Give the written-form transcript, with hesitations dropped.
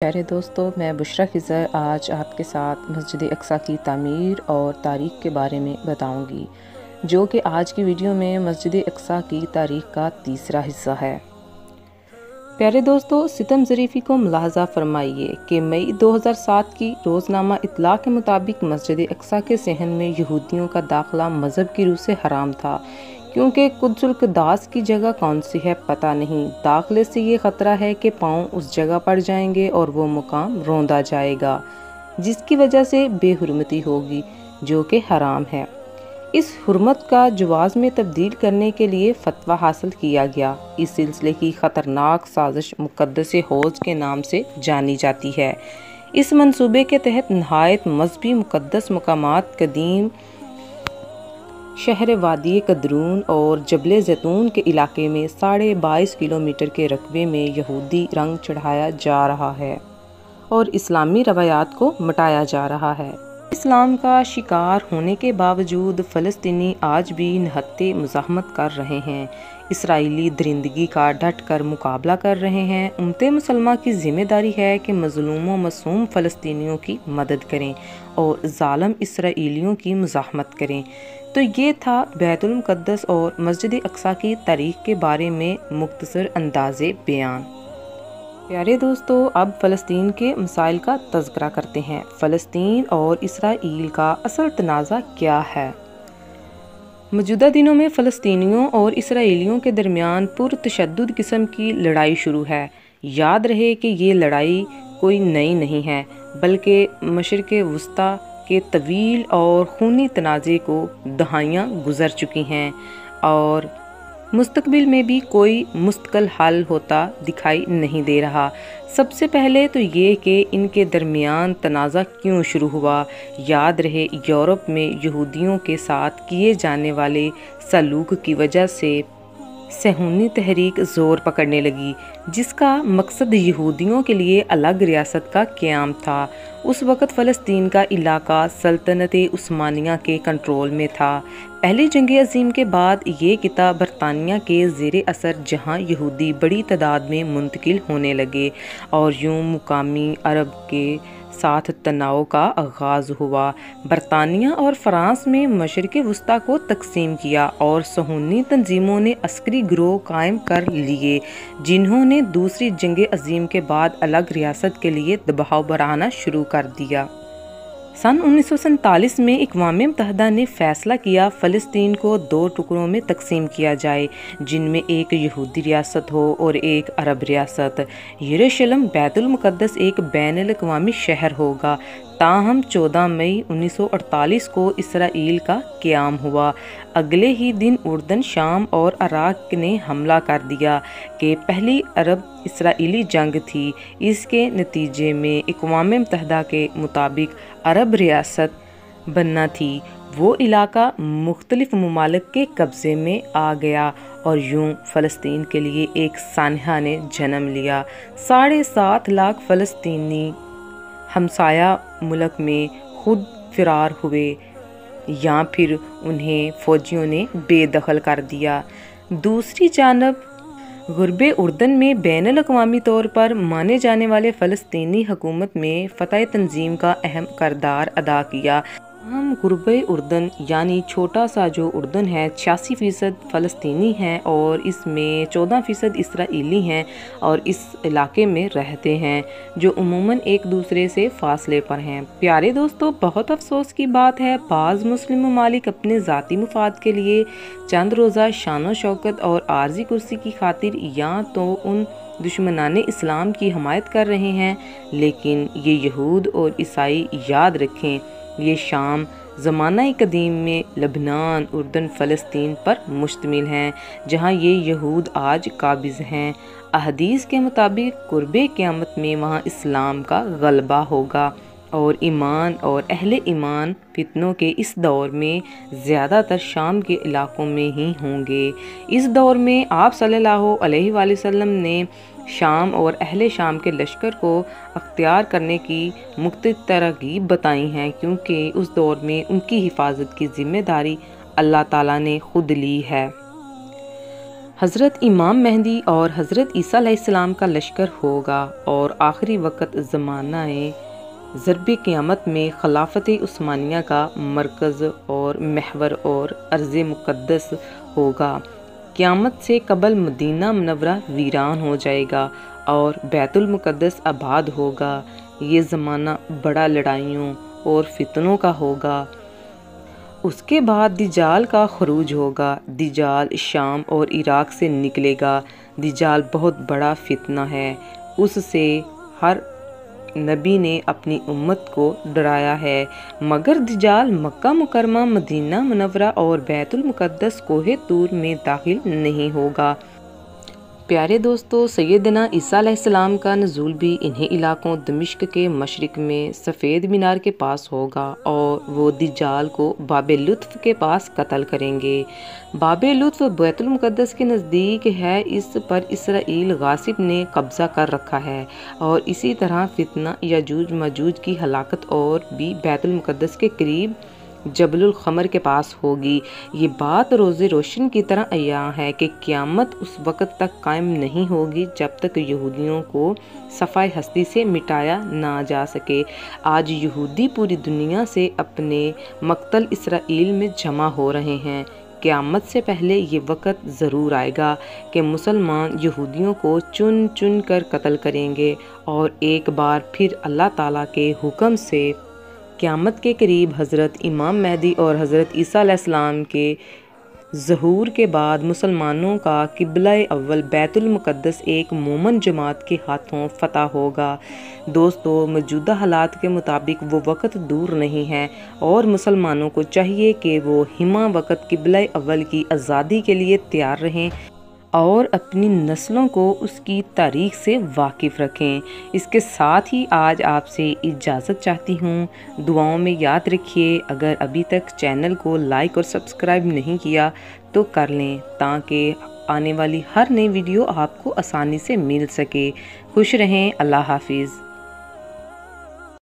प्यारे दोस्तों, मैं बुशरा खिज़र आज आपके साथ मस्जिद अक्सा की तामीर और तारीख़ के बारे में बताऊंगी, जो कि आज की वीडियो में मस्जिद अक्सा की तारीख़ का तीसरा हिस्सा है। प्यारे दोस्तों, सितम ज़रीफ़ी को मुलाहज़ा फरमाइए कि मई 2007 की रोज़नामा इत्तला के मुताबिक मस्जिद अक्सा के सहन में यहूदियों का दाखिला मज़हब की रूह से हराम था, क्योंकि कुद्सुल क़ुद्दास की जगह कौन सी है पता नहीं। दाखिले से ये ख़तरा है कि पाँव उस जगह पड़ जाएंगे और वो मुकाम रौंदा जाएगा, जिसकी वजह से बेहुरमती होगी, जो कि हराम है। इस हुर्मत का जवाज़ में तब्दील करने के लिए फतवा हासिल किया गया। इस सिलसिले की ख़तरनाक साजिश मुक़द्दस हौज़ के नाम से जानी जाती है। इस मंसूबे के तहत नहायत मजहबी मुक़द्दस मकामात कदीम शहर वादी कदरून और जबल ज़ैतून के इलाके में 22.5 किलोमीटर के रकबे में यहूदी रंग चढ़ाया जा रहा है और इस्लामी रवायात को मिटाया जा रहा है। इस्लाम का शिकार होने के बावजूद फ़लस्तीनी आज भी निहत्ते मुज़ाहमत कर रहे हैं। इसराइली दरिंदगी का डट कर मुकाबला कर रहे हैं। उम्मते मुसलमा की ज़िम्मेदारी है कि मज़लूम व मसूम फ़लस्तीनियों की मदद करें और ज़ालिम इसराइलियों की मुज़ाहमत करें। तो ये था बैतुल मुक़द्दस और मस्जिद अक्सा की तारीख़ के बारे में मुख्तसर अंदाज़े बयान। प्यारे दोस्तों, अब फ़लस्तीन के मसाइल का तज़किरा करते हैं। फ़लस्तीन और इसराइल का असल तनाज़ा क्या है? मौजूदा दिनों में फ़लस्तीनियों और इसराइलियों के दरमियान पुरतशद्दुद किस्म की लड़ाई शुरू है। याद रहे कि ये लड़ाई कोई नई नहीं है, बल्कि मशरिक़ वस्ता के तवील और खूनी तनाज़े को दहाइयाँ गुज़र चुकी हैं और मुस्तकबिल में भी कोई मुस्तकिल हल होता दिखाई नहीं दे रहा। सबसे पहले तो ये कि इनके दरमियान तनाज़ा क्यों शुरू हुआ। याद रहे, यूरोप में यहूदियों के साथ किए जाने वाले सलूक की वजह से सहूनी तहरीक ज़ोर पकड़ने लगी, जिसका मकसद यहूदियों के लिए अलग रियासत का क़याम था। उस वक़्त फ़लस्तीन का इलाका सल्तनत उस्मानिया के कंट्रोल में था। पहली जंग अज़ीम के बाद ये किता बरतानिया के ज़ेर असर जहाँ यहूदी बड़ी तादाद में मुंतकिल होने लगे और यूँ मुकामी अरब के साथ तनाव का आगाज़ हुआ। बरतानिया और फ़्रांस में मशरिक़ वस्ता को तकसीम किया और सहूनी तंजीमों ने अस्करी गिरोह कायम कर लिए, जिन्होंने दूसरी जंग अज़ीम के बाद अलग रियासत के लिए दबाव बढ़ाना शुरू कर दिया। सन 1947 में अक़वाम मुत्तहिदा ने फ़ैसला किया फ़लस्तीन को 2 टुकड़ों में तकसीम किया जाए, जिनमें एक यहूदी रियासत हो और एक अरब रियासत। यरूशलेम बैतुल मुक़द्दस एक बैनुल अक़वामी शहर होगा। ताहम 14 मई 1948 को इसराइल का क़याम हुआ। अगले ही दिन उर्दन, शाम और इराक़ ने हमला कर दिया कि पहली अरब इसराइली जंग थी। इसके नतीजे में अक़वाम मुत्तहिदा के मुताबिक अरब रियासत बनना थी। वो इलाका मुख्तलिफ ममालिक के कब्ज़े में आ गया और यूँ फ़लस्तीन के लिए एक सानहा ने जन्म लिया। 7.5 लाख फ़लस्तीनी हमसाया मुल्क में खुद फ़रार हुए या फिर उन्हें फ़ौजियों ने बेदखल कर दिया। दूसरी जानब गुरबे उर्दन में बैनुल अक़वामी तौर पर माने जाने वाले फ़लस्तीनी हुकूमत में फ़तह तंजीम का अहम किरदार अदा किया। हम गुरबे उर्दन यानी छोटा सा जो उर्दन है 86% फ़लस्तीनी हैं और इसमें 14% इसराइली हैं और इस इलाके में रहते हैं, जो उमूमन एक दूसरे से फासले पर हैं। प्यारे दोस्तों, बहुत अफसोस की बात है, बाज़ मुस्लिम ममालिक अपने ज़ाती मुफाद के लिए चंद रोज़ा शान शौकत और आर्जी कुर्सी की खातिर या तो उन दुश्मनाने इस्लाम की हमायत कर रहे हैं, लेकिन ये यहूद और ईसाई याद रखें, ये शाम ज़माना कदीम में लबनान, उर्दन, फ़लस्तीन पर मुश्तमिल हैं, जहाँ ये यहूद आज काबिज़ हैं। अहदीस के मुताबिक कुर्बे क़यामत में वहाँ इस्लाम का गलबा होगा और ईमान और अहले ईमान फितनों के इस दौर में ज़्यादातर शाम के इलाकों में ही होंगे। इस दौर में आप सल्लल्लाहु अलैहि वसल्लम ने शाम और अहले शाम के लश्कर को अख्तियार करने की मुख्तलिफ तरगीब बताई हैं, क्योंकि उस दौर में उनकी हिफाजत की ज़िम्मेदारी अल्लाह ताला ने खुद ली है। حضرت امام مہدی اور حضرت عیسیٰ علیہ السلام کا لشکر ہوگا اور آخری وقت زمانہ ضرب قیامت میں خلافت عثمانیہ کا مرکز اور محور اور ارض مقدس ہوگا۔ قیامت سے قبل مدینہ منورہ ویران ہو جائے گا اور بیت المقدس آباد ہوگا۔ یہ زمانہ بڑا لڑائیوں اور فتنوں کا ہوگا۔ اس کے بعد دجال کا خروج ہوگا۔ دجال شام اور عراق سے نکلے گا۔ دجال بہت بڑا فتنہ ہے۔ اس سے ہر نبی نے اپنی امت کو ڈرایا ہے، مگر دجال مکہ مکرمہ، مدینہ منورہ اور بیت المقدس کوہ طور میں داخل نہیں ہوگا۔ پیارے دوستو، سیدنا عیسیٰ علیہ السلام کا نزول بھی انہی علاقوں دمشق کے مشرق میں سفید مینار کے پاس ہوگا اور وہ دجال کو باب لطف کے پاس قتل کریں گے۔ باب لطف بیت المقدس کے نزدیک ہے، اس پر اسرائیل غاصب نے قبضہ کر رکھا ہے، اور اسی طرح فتنہ یاجوج ماجوج کی ہلاکت اور بھی بیت المقدس کے قریب جبل الخمر کے پاس ہوگی۔ یہ بات روز روشن کی طرح عیاں ہے کہ قیامت اس وقت تک قائم نہیں ہوگی جب تک یہودیوں کو صفحہ ہستی سے مٹایا نہ جا سکے۔ آج یہودی پوری دنیا سے اپنے مقتل اسرائیل میں جمع ہو رہے ہیں۔ قیامت سے پہلے یہ وقت ضرور آئے گا کہ مسلمان یہودیوں کو چن چن کر قتل کریں گے، اور ایک بار پھر اللہ تعالیٰ کے حکم سے قیامت کے قریب حضرت امام مہدی اور حضرت عیسیٰ علیہ السلام کے ظہور کے بعد مسلمانوں کا قبلہ اول بیت المقدس ایک مومن جماعت کے ہاتھوں فتح ہوگا۔ دوستو، موجودہ حالات کے مطابق وہ وقت دور نہیں ہے، اور مسلمانوں کو چاہیے کہ وہ ہمہ وقت قبلہ اول کی آزادی کے لیے تیار رہیں اور اپنی نسلوں کو اس کی تاریخ سے واقف رکھیں۔ اس کے ساتھ ہی آج آپ سے اجازت چاہتی ہوں۔ دعاؤں میں یاد رکھیے، اگر ابھی تک چینل کو لائک اور سبسکرائب نہیں کیا تو کر لیں، تاکہ آنے والی ہر نئی ویڈیو آپ کو آسانی سے مل سکے۔ خوش رہیں۔ اللہ حافظ۔